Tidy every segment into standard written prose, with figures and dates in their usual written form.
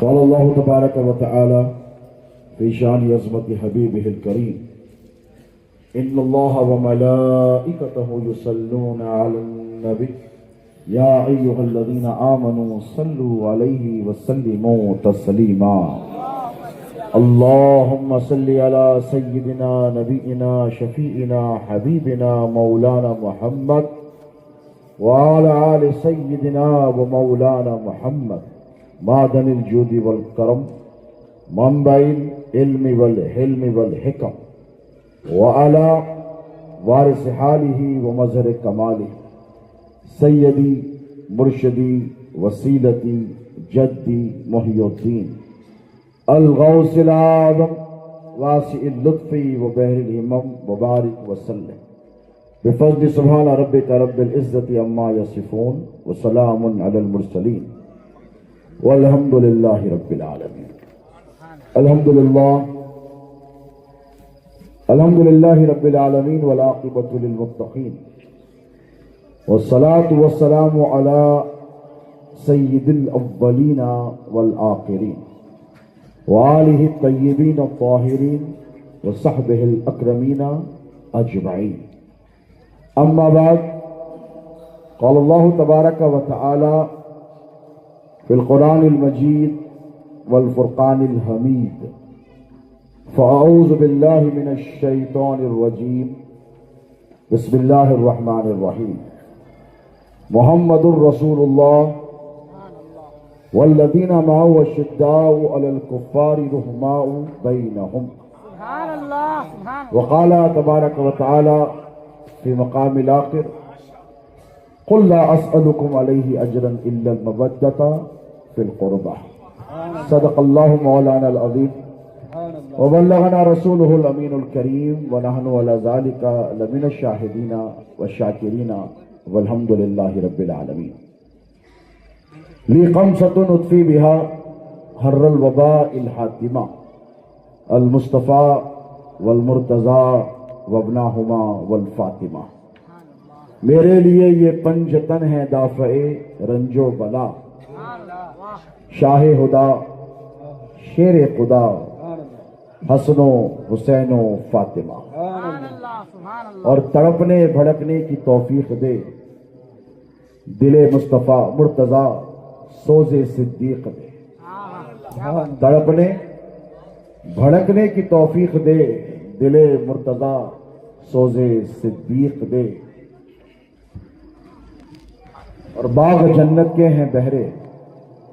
قال الله تبارك وتعالى في شان عظمة حبيبه الكريم إن الله وملائكته يصلون على النبي يا أيها الذين آمنوا صلوا عليه وسلموا تسليما اللهم صل على سيدنا نبينا شفيعنا حبيبنا مولانا محمد وعلى آل سيدنا ومولانا محمد معدن الجود والكرم منبع العلم والحلم والحكم وعلى وارث حاله ومظهر كماله سيدي مرشدي وسيلتي جدي محي الدين الغوث الأعظم واسع اللطف وبحر الهمم وبارك وسلم بفضل سبحان ربك رب العزة عما يصفون وسلام على المرسلين والحمد لله رب العالمين الحمد لله رب العالمين والعاقبة للمتقين والصلاة والسلام على سيد الأولين والآخرين وآله الطيبين الطاهرين وصحبه الأكرمين أجمعين أما بعد قال الله تبارك وتعالى في القرآن المجيد والفرقان الحميد فأعوذ بالله من الشيطان الرجيم بسم الله الرحمن الرحيم محمد رسول الله والذين معه أشداء على الكفار رحماء بينهم وقال تبارك وتعالى في مقام الآخر قل لا أسألكم عليه أجرا إلا المودة في القربى صدق الله مولانا العظيم وبلغنا رسوله الأمين الكريم ونحن على ذلك لمن الشاهدين والشاكرين والحمد لله رب العالمين لي خمسة أطفي بها حر الوباء الحاتمة المصطفى والمرتضى وابناهما والفاطمة میرے لیے یہ پنجتن ہے دافع رنج و بلا شاہ خدا شیر خدا حسن و حسین و فاطمہ اور تڑپنے بھڑکنے کی توفیق دے دل مصطفیٰ مرتضی سوز صدیق دے تڑپنے بھڑکنے کی توفیق دے دل مرتضی سوز صدیق دے اور باغ جنت کے ہیں بہرے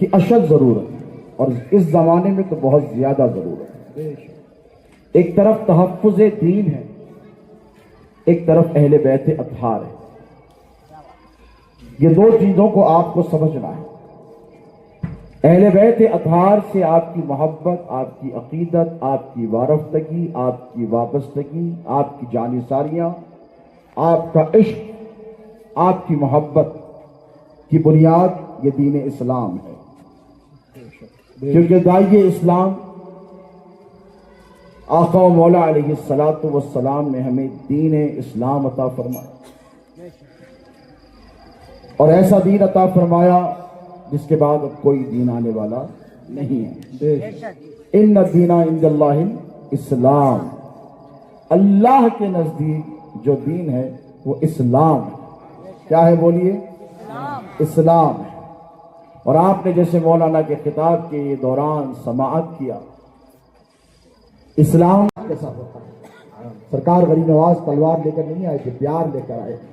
کی اشد ضرورت ہے، اور اس زمانے میں تو بہت زیادہ ضرورت ہے۔ ایک طرف تحفظ دین ہے، ایک طرف اہل بیت اطہار ہے۔ یہ دو چیزوں کو آپ کو سمجھنا ہے۔ اہل بیت اطہار سے آپ کی محبت، آپ کی عقیدت، آپ کی وارفتگی، آپ کی وابستگی، آپ کی جانثاریاں، آپ کا عشق، آپ کی محبت کی بنیاد یہ دین اسلام ہے، کیونکہ داعی اسلام آقا و مولا علیہ الصلوۃ والسلام نے ہمیں دین اسلام عطا فرمایا، اور ایسا دین عطا فرمایا جس کے بعد اب کوئی دین آنے والا نہیں ہے۔ ان الدین عند اللہ اسلام، اللہ کے نزدیک جو دین ہے وہ اسلام ہے۔ کیا ہے بولیے؟ اسلام ہے۔ اور آپ نے جیسے مولانا کے خطاب کے دوران سماعت کیا، اسلام کیسا ہوتا ہے؟ سرکار غریب نواز تلوار لے کر نہیں آئے تھے، پیار لے کر آئے تھے،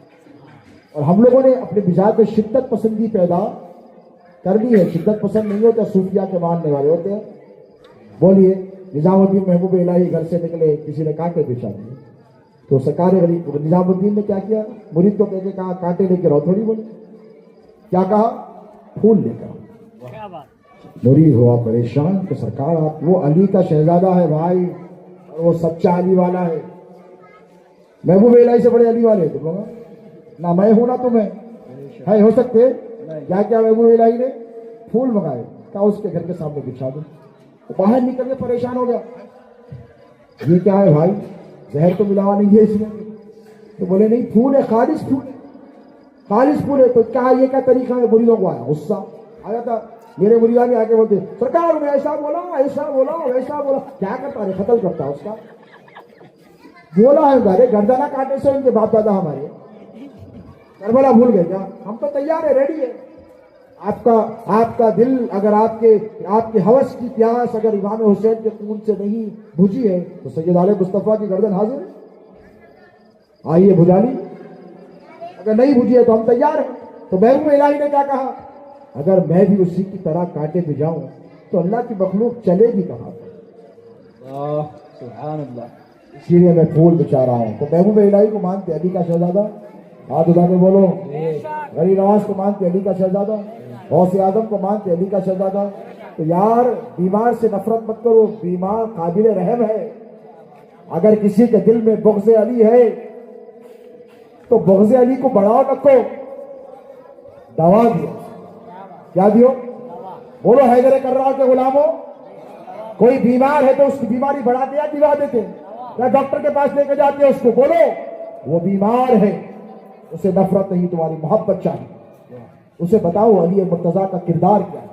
اور ہم لوگوں نے اپنے مزاج میں شدت پسندی پیدا کر لی ہے۔ شدت پسند نہیں ہوتا، صوفیہ کے ماننے والے ہوتے ہیں۔ بولیے، نظام الدین محبوب الہی گھر سے نکلے، کسی نے کانٹے بچھا دیے، تو سرکار غریب نظام الدین نے کیا کیا؟ مرید کو کہہ کے کہا کانٹے لے کے رہو، تھوڑی بولے، کیا کہا؟ پھول لے کر آؤ۔ مرید ہوا پریشان کہ سرکار آپ، وہ علی کا شہزادہ ہے بھائی، اور وہ سچا علی والا ہے۔ محبوب الہی سے بڑے علی والے تم لوگ، نہ میں ہوں نہ تمہیں ہے، ہو سکتے؟ کیا کیا محبوب الہی نے؟ پھول منگائے، کہا اس کے گھر کے سامنے بچھا دو۔ باہر نکل کے پریشان ہو گیا، یہ کیا ہے بھائی، زہر تو ملاوا نہیں ہے اس میں؟ تو بولے نہیں، پھول ہے، خالص پھول ہے، خالص پھول ہے۔ تو کیا یہ کیا طریقہ ہے؟ مریدوں کو آیا غصہ، آیا تھا میرے مریدان کے آگے بولتے سرکار نے ایسا بولا، ایسا بولا، ویسا بولا۔ کیا کرتا ہے؟ قتل کرتا اس کا، بولا ہے گارے گردانہ کاٹے سے ان کے باپ دادا ہمارے کربلا بھول گئے کیا؟ ہم تو تیار ہے، ریڈی ہے۔ آپ کا دل اگر آپ کے ہوس کی پیاس اگر امام حسین کے خون سے نہیں بجھی ہے تو سید عالم مصطفیٰ کی گردن حاضر ہے، آئیے بجھا لی۔ اگر نہیں بجھی ہے تو ہم تیار ہیں۔ تو محبوب الہی نے کیا کہا؟ اگر میں بھی اسی کی طرح کانٹے پہ جاؤں تو اللہ کی مخلوق چلے گی کہاں پر؟ سبحان اللہ۔ اسی لیے میں پھول بچا رہا ہوں۔ تو محبوب الہی کو مانتے علی کا شہزادہ، ہاتھ اٹھا کے بولو، غریب نواز کو مانتے علی کا شہزادہ، غوث اعظم کو مانتے علی کا شہزادہ۔ تو یار بیمار سے نفرت مت کرو، بیمار قابل رحم ہے۔ اگر کسی کے دل میں بغض علی ہے تو بغض علی کو بڑھاؤ رکھو، دوا دیو۔ کیا دیو؟ بولو حیدر کرار کے غلاموں، کوئی بیمار ہے تو اس کی بیماری بڑھاتے یا دوا دیتے؟ یا ڈاکٹر کے پاس لے کے جاتے اس کو؟ بولو وہ بیمار ہے، اسے نفرت نہیں، تمہاری محبت چاہیے۔ اسے بتاؤ علی مرتضیٰ کا کردار کیا ہے،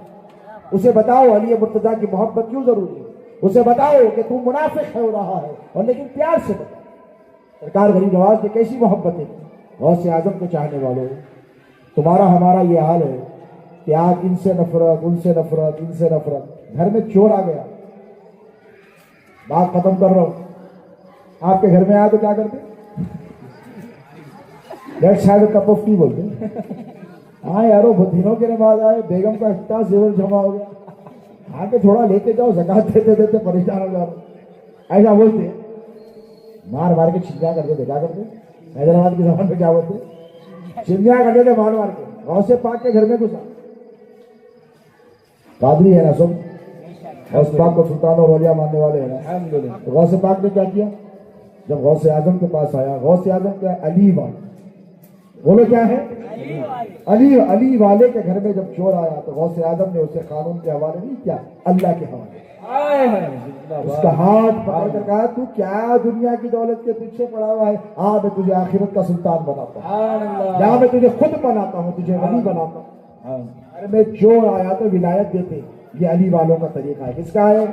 اسے بتاؤ علی مرتضیٰ کی محبت کیوں ضروری ہے، اسے بتاؤ کہ تم منافق ہو رہا ہے، اور لیکن پیار سے بتاؤ۔ سرکار غریب نواز نے کیسی محبتیں کی، غوث اعظم کے چاہنے والوں، تمہارا ہمارا یہ حال ہے کہ آج ان سے نفرت، ان سے نفرت، ان سے نفرت۔ گھر میں چور آ گیا، بات ختم کر رہا ہوں، آپ کے گھر میں آیا تو کیا کرتے؟ Let's have a cup of T بولتے۔ ہاں یارو بہت دنوں کے بعد آئے، بیگم کا اتنا زیور جمع ہو گیا، آ کے تھوڑا لے کے جاؤ، زکات دیتے دیتے پریشان ہو جاؤ، ایسا بولتے، مار مار کے چھنجا کر دیتے۔ کیا کرتے؟ حیدرآباد کی زبان میں کیا بولتے؟ چھنجا کر دیتے مار مار کے۔ غوث پاک کے گھر میں گھسا، قادری ہے نا سب، غوث پاک کو سلطان اور اولیاء ماننے والے ہیں نا۔ تو غوث پاک نے کیا کیا؟ جب غوث اعظم کے پاس آیا، غوث اعظم کیا؟ علی والا، بولو کیا ہے؟ علی والے کے گھر میں جب چور آیا تو غوث اعظم نے اسے قانون کے حوالے نہیں کیا، اللہ کے حوالے۔ اس کا ہاتھ پکڑ کر کہا تو کیا دنیا کی دولت کے پیچھے پڑا ہوا ہے، میں تجھے آخرت کا سلطان بناتا ہوں، میں تجھے خود بناتا ہوں، تجھے ولی بناتا ہوں۔ ارے میں چور آیا تو ولایت دیتے، یہ علی والوں کا طریقہ ہے۔ کس کا ہے؟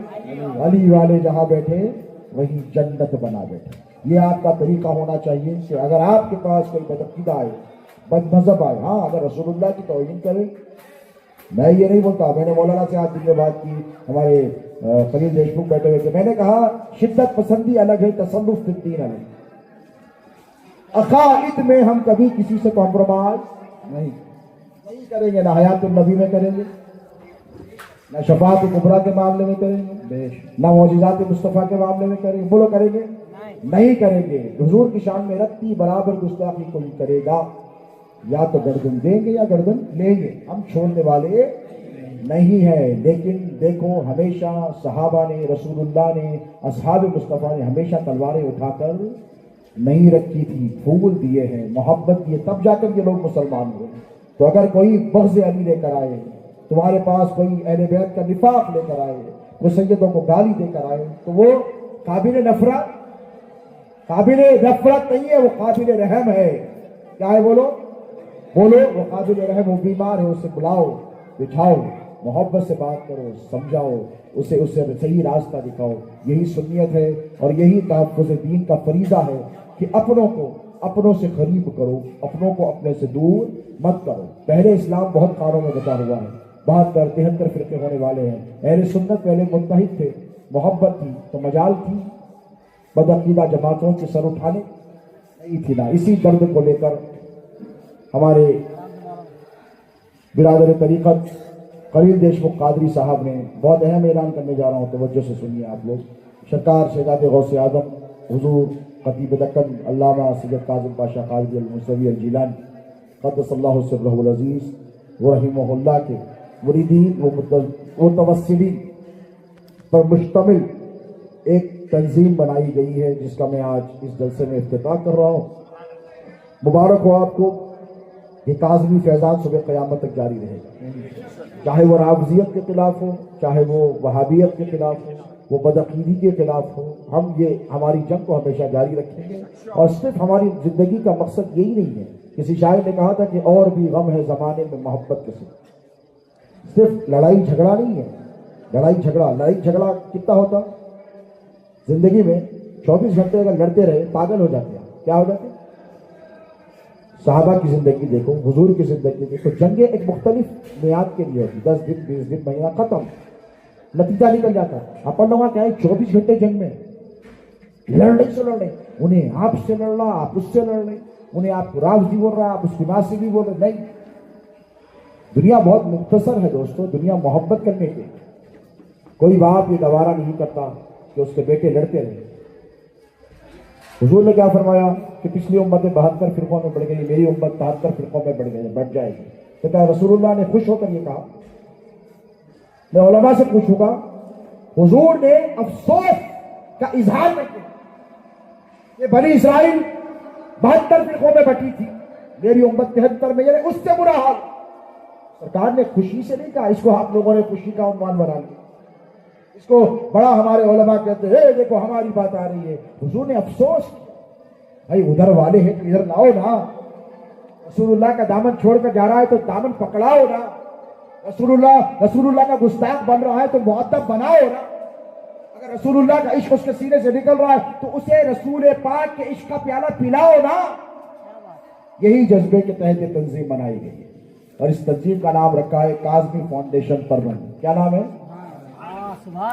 علی والے جہاں بیٹھے وہی جنت بنا بیٹھے۔ یہ آپ کا طریقہ ہونا چاہیے کہ اگر آپ کے پاس کوئی بدعقیدہ آئے، بد مذہب آئے، ہاں اگر رسول اللہ کی توہین کرے، میں یہ نہیں بولتا، میں نے مولانا سے آج دن میں بات کی، ہمارے خلیل دیشمکھ بیٹھے ہوئے تھے، میں نے کہا شدت پسندی الگ ہے، تصنف فی الدین الگ ہے۔ عقائد میں ہم کبھی کسی سے کمپرومائز نہیں کریں گے، نہ حیات النبی میں کریں گے، نہ شفاعت کبریٰ کے معاملے میں کریں گے، نہ معجزات مصطفیٰ کے معاملے میں کریں گے، بولو کریں گے نہیں کریں گے۔ حضور کی شان میں رتی برابر گستاخی کوئی کرے گا یا تو گردن دیں گے یا گردن لیں گے، ہم چھوڑنے والے نہیں ہے۔ لیکن دیکھو ہمیشہ صحابہ نے، رسول اللہ نے، اصحاب مصطفیٰ نے ہمیشہ تلواریں اٹھا کر نہیں رکھی تھی، پھول دیے ہیں، محبت دیے، تب جا کر یہ لوگ مسلمان ہوئے۔ تو اگر کوئی بغض علی لے کر آئے، تمہارے پاس کوئی اہل بیت کا نفاق لے کر آئے، وہ سیدوں کو گالی دے کر آئے، تو وہ قابل نفرت نہیں ہے، وہ قابل رحم ہے۔ کیا ہے؟ بولو وہ قابل رحم، وہ بیمار ہے، اسے بلاؤ، بٹھاؤ، محبت سے بات کرو، سمجھاؤ اسے صحیح راستہ دکھاؤ۔ یہی سنیت ہے اور یہی تحفظ دین کا فریضہ ہے کہ اپنوں کو اپنوں سے قریب کرو، اپنوں کو اپنے سے دور مت کرو۔ پہلے اسلام بہت کاروں میں بچا ہوا ہے، 72 73 فرقے ہونے والے ہیں۔ اہل سنت پہلے متحد تھے، محبت تھی تو مجال تھی بدعقیدہ جماعتوں کے سر اٹھانے نہیں تھی نا۔ اسی درد کو لے کر ہمارے برادر طریقت خلیل دیشمکھ قادری صاحب نے بہت اہم اعلان کرنے جا رہا ہوں، توجہ سے سنیے آپ لوگ۔ سرکار شہزاد غوث اعظم حضور خطیب دکن علامہ سید کاظم پاشا قادری الموسوی الجیلانی قدس اللہ سرہ العزیز ورحمہ اللہ کے مریدین و متوسلین پر مشتمل ایک تنظیم بنائی گئی ہے، جس کا میں آج اس جلسے میں افتتاح کر رہا ہوں۔ مبارک ہو آپ کو، یہ کاظمی فیضان صبح قیامت تک جاری رہے گا، چاہے وہ رافضیت کے خلاف ہو، چاہے وہ وہابیت کے خلاف ہو، وہ بدعقیدی کے خلاف ہو، ہم ہماری جنگ کو ہمیشہ جاری رکھیں گے۔ اور صرف ہماری زندگی کا مقصد یہی نہیں ہے، کسی شاعر نے کہا تھا کہ اور بھی غم ہے زمانے میں محبت کے ساتھ، صرف لڑائی جھگڑا نہیں ہے۔ لڑائی جھگڑا کتنا ہوتا زندگی میں؟ 24 گھنٹے اگر لڑتے رہے پاگل ہو جاتے ہیں۔ کیا ہو جاتے ہیں؟ صحابہ کی زندگی دیکھو، حضور کی زندگی دیکھو، جنگیں ایک مختلف میعاد کے لیے ہوتی، 10 دن 20 دن مہینہ ختم، نتیجہ نکل جاتا ہے۔ اپن لوگوں کیا ہے 24 گھنٹے جنگ میں لڑنے سے لڑنے، انہیں آپ سے لڑ رہا، آپ اس سے لڑ رہے، انہیں آپ کو رافضی بول رہا، آپ اس کی ناصبی بول رہے۔ نہیں، دنیا بہت مختصر ہے دوستو، دنیا محبت کرنے کے۔ کوئی باپ یہ گوارا نہیں کرتا کہ اس کے بیٹے لڑتے رہے۔ حضور نے کیا فرمایا کہ پچھلی امتیں 72 فرقوں میں بڑھ گئی، میری امت 73 فرقوں میں بڑھ جائے گی۔ تو کیا رسول اللہ نے خوش ہو کر یہ کہا؟ میں علماء سے پوچھوں گا، حضور نے افسوس کا اظہار کر کے کہ بنی اسرائیل 72 فرقوں میں بٹی تھی، میری امت 73 میں، یعنی اس سے برا حال۔ سرکار نے خوشی سے نہیں کہا، اس کو آپ لوگوں نے خوشی کا عنوان بنا لیا، اس کو بڑا ہمارے علماء کہتے ہیں دیکھو ہماری بات آ رہی ہے۔ حضور نے افسوس کیا، بھائی ادھر والے ہیں تو ادھر لاؤ نا، رسول اللہ کا دامن چھوڑ کر جا رہا ہے تو دامن پکڑاؤ نا، رسول اللہ کا گستاخ بن رہا ہے تو مؤدب بناؤ نا، اگر رسول اللہ کا عشق اس کے سینے سے نکل رہا ہے تو اسے رسول پاک کے عشق کا پیالہ پلاؤ نا۔ یہی جذبے کے تحت یہ تنظیم بنائی گئی ہے اور اس تنظیم کا نام رکھا ہے کاظمی فاؤنڈیشن پرمنٹ۔ کیا نام ہے؟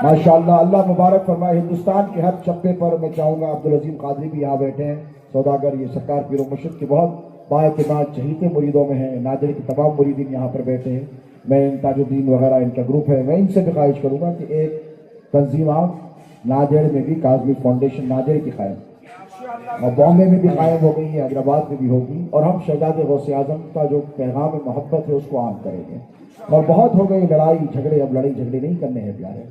ماشاءاللہ، اللہ مبارک فرمائے۔ ہندوستان کے ہر چپے پر میں چاہوں گا، عبدالعظیم قادری بھی یہاں بیٹھے ہیں، سوداگر، یہ سرکار پیر و مرشد کے بہت بااعتماد چہیتے مریدوں میں ہیں، ناظر کی تمام مریدین یہاں پر بیٹھے ہیں، میں تاج الدین وغیرہ ان کا گروپ ہے، میں ان سے بھی خواہش کروں گا کہ ایک تنظیم آپ ناجیڑ میں بھی کاظمی فاؤنڈیشن ناجیڑ کی قائم، اور بامبے میں بھی قائم ہو گئی ہے، حیدرآباد میں بھی ہوگی، اور ہم شہزاد غوث اعظم کا جو پیغام محبت ہے اس کو عام کریں گے۔ اور بہت ہو گئی لڑائی جھگڑے، اب لڑائی جھگڑے نہیں کرنے ہیں پیارے۔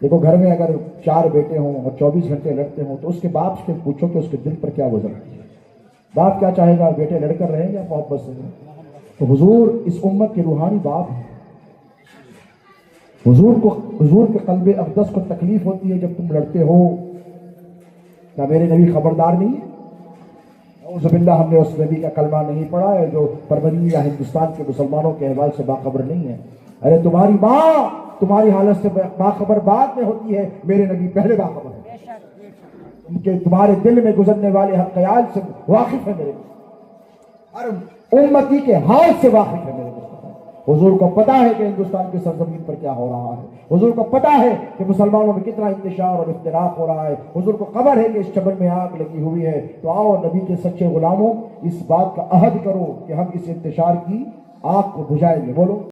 دیکھو گھر میں اگر 4 بیٹے ہوں اور 24 گھنٹے لڑتے ہوں تو اس کے باپ سے پوچھو کہ اس کے دل پر کیا گزرتی ہے، باپ کیا چاہے گا؟ بیٹے لڑ کر رہیں یا محبت سے؟ تو حضور اس امت کے روحانی باپ ہیں۔ حضور کے قلب اقدس کو تکلیف ہوتی ہے جب تم لڑتے ہو، کیا میرے نبی خبردار نہیں ہے؟ اعوذ باللہ، ہم نے اس نبی کا کلمہ نہیں پڑھا ہے جو پربنی یا ہندوستان کے مسلمانوں کے احوال سے باخبر نہیں ہے؟ ارے تمہاری ماں تمہاری حالت سے باخبر بعد میں ہوتی ہے، میرے نبی پہلے باخبر ہے، ان کے تمہارے دل میں گزرنے والے خیال سے واقف ہے، میرے ہر امتی کے حال سے واقف ہے میرے مصطفیٰ۔ حضور کو پتا ہے کہ ہندوستان کی سرزمین پر کیا ہو رہا ہے، حضور کو پتا ہے کہ مسلمانوں میں کتنا انتشار اور افتراق ہو رہا ہے، حضور کو خبر ہے کہ اس چمن میں آگ لگی ہوئی ہے۔ تو آؤ نبی کے سچے غلاموں، اس بات کا عہد کرو کہ ہم اس انتشار کی آگ کو بجھائیں گے۔ بولو۔